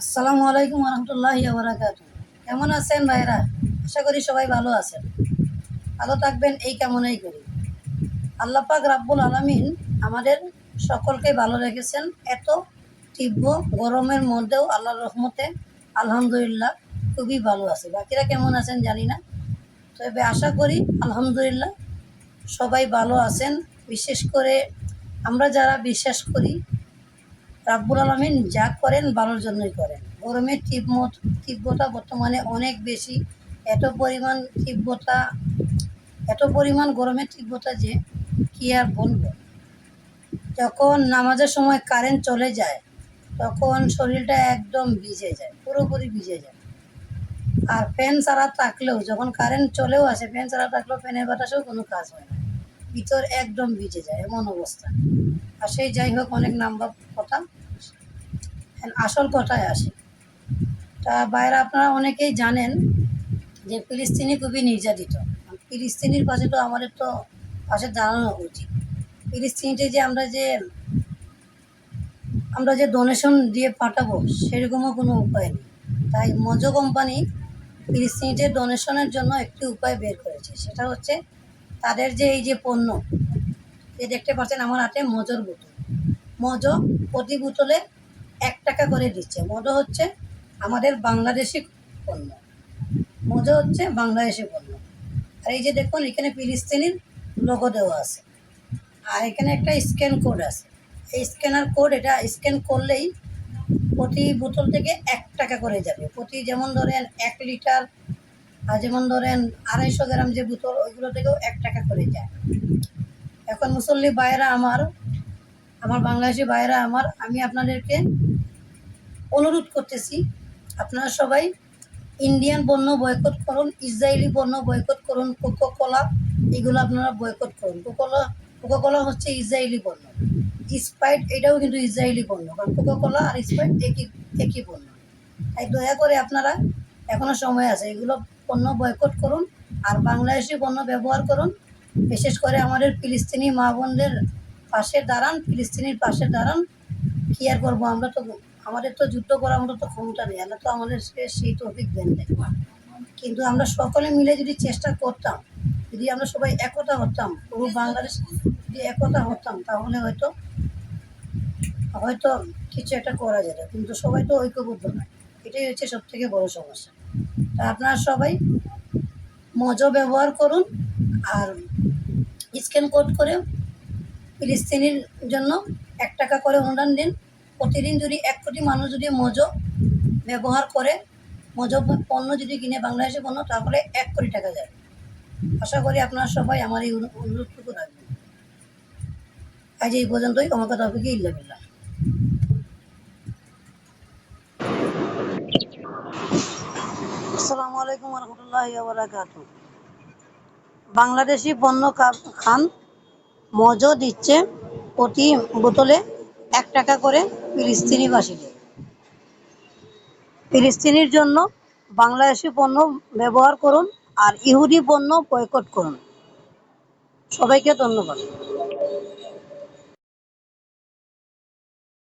আসসালামু আলাইকুম রহমতুল্লাহি ওয়া বারাকাতুহু। কেমন আছেন ভাইরা? আশা করি সবাই ভালো আছেন। ভালো থাকবেন এই কামনাই করি। আল্লাহ পাক রাব্বুল আলামিন আমাদের সকলকে ভালো রেখেছেন। এত তীব্র গরমের মধ্যেও আল্লাহর রহমতে আলহামদুলিল্লাহ খুবই ভালো আছে। বাকিরা কেমন আছেন জানি না, তবে আশা করি আলহামদুলিল্লাহ সবাই ভালো আছেন। বিশেষ করে আমরা যারা বিশ্বাস করি রাব্বুল আলামিন যা করেন ভালোর জন্যই করেন। গরমের তীব্রতা বর্তমানে অনেক বেশি। এত পরিমাণ তীব্রতা, এত পরিমাণ গরমের তীব্রতা যে কি আর বলবো। যখন নামাজের সময় কারেন্ট চলে যায় তখন শরীরটা একদম ভিজে যায়, পুরোপুরি ভিজে যায়। আর ফ্যান ছাড়া থাকলেও, যখন কারেন্ট চলেও আসে, ফ্যান ছাড়া থাকলেও ফ্যানের বাতাসেও কোনো কাজ হয় না, ভিতর একদম ভিজে যায়, এমন অবস্থা। আর সেই যাই হোক, অনেক নাম্বার কথা, আসল কথায় আসে। তা বাইরে আপনারা অনেকেই জানেন যে ফিলিস্তিনি খুবই নির্যাতিত। ফিলিস্তিনির পাশে তো আমাদের তো পাশে দাঁড়ানো উচিত। ফিলিস্তিনিতে যে আমরা যে ডোনেশন দিয়ে পাঠাবো সেরকমও কোনো উপায় নেই। তাই মজো কোম্পানি ফিলিস্তিনিতে ডোনেশনের জন্য একটি উপায় বের করেছে। সেটা হচ্ছে তাদের যে এই যে পণ্য, যে দেখতে পাচ্ছেন আমার হাতে মজোর বোতল, মজো প্রতি বোতলে 1 টাকা করে দিচ্ছে। মজো হচ্ছে আমাদের বাংলাদেশি পণ্য, মজো হচ্ছে বাংলাদেশি পণ্য। আর এই যে দেখুন, এখানে ফিলিস্তিনির লোগো দেওয়া আছে, আর এখানে একটা স্ক্যান কোড আছে। এই স্ক্যানার কোড, এটা স্ক্যান করলেই প্রতি বোতল থেকে 1 টাকা করে যাবে। প্রতি, যেমন ধরেন 1 লিটার, আর যেমন ধরেন 250 গ্রাম যে বোতল, ওইগুলো থেকেও 1 টাকা করে যায়। এখন মুসল্লি ভাইয়েরা আমার বাংলাদেশি ভাইয়েরা আমি আপনাদেরকে অনুরোধ করতেছি, আপনারা সবাই ইন্ডিয়ান পণ্য বয়কট করুন, ইসরায়েলি পণ্য বয়কট করুন। কোকোকোলা এগুলো আপনারা বয়কট করুন। কোকোকোলা হচ্ছে ইসরায়েলি পণ্য। স্প্রাইট এটাও কিন্তু ইসরায়েলি পণ্য, কারণ কোকোকোলা আর স্প্রাইট একই পণ্য। তাই দয়া করে আপনারা, এখনও সময় আছে, এগুলো পণ্য বয়কট করুন আর বাংলাদেশি পণ্য ব্যবহার করুন। বিশেষ করে আমাদের ফিলিস্তিনি মা বোনদের পাশে দাঁড়ান, ফিলিস্তিনির পাশে দাঁড়ান। কী আর করবো, আমাদের তো যুদ্ধ করার মতো তো ক্ষমতা নেই, আল্লাহ তো আমাদের সেই তৌফিক দেন নাই। কিন্তু আমরা সকলে মিলে যদি চেষ্টা করতাম, যদি আমরা সবাই একতা হতাম, পুরো বাংলাদেশ যদি একতা হতাম, তাহলে হয়তো কিছু একটা করা যেত। কিন্তু সবাই তো ঐক্যবদ্ধ নয়, এটাই হচ্ছে সবথেকে বড় সমস্যা। তা আপনারা সবাই মজো ব্যবহার করুন আর স্ক্যান কোড করে ফিলিস্তিনির জন্য 1 টাকা করে অনুদান দিন। প্রতিদিন যদি 1 কোটি মানুষ যদি মজো ব্যবহার করে, মজো পণ্য যদি কিনে, বাংলাদেশি পণ্য, তাহলে 1 কোটি টাকা যাবে। আশা করি আপনারা সবাই আমার এই অনুরোধটুকু রাখবেন। আজ এই পর্যন্তই। আমাকে তৌফিক ইল্লা বিল্লাহ। আসসালামু আলাইকুম রহমতুল্লাহি ওয়া বারাকাতুহু। বাংলাদেশি পণ্য খান, মজো দিচ্ছে প্রতি বোতলে 1 টাকা করে ফিলিস্তিনিবাসীকে। ফিলিস্তিনির জন্য বাংলাদেশি পণ্য ব্যবহার করুন আর ইহুদি পণ্য বয়কট করুন। সবাইকে ধন্যবাদ।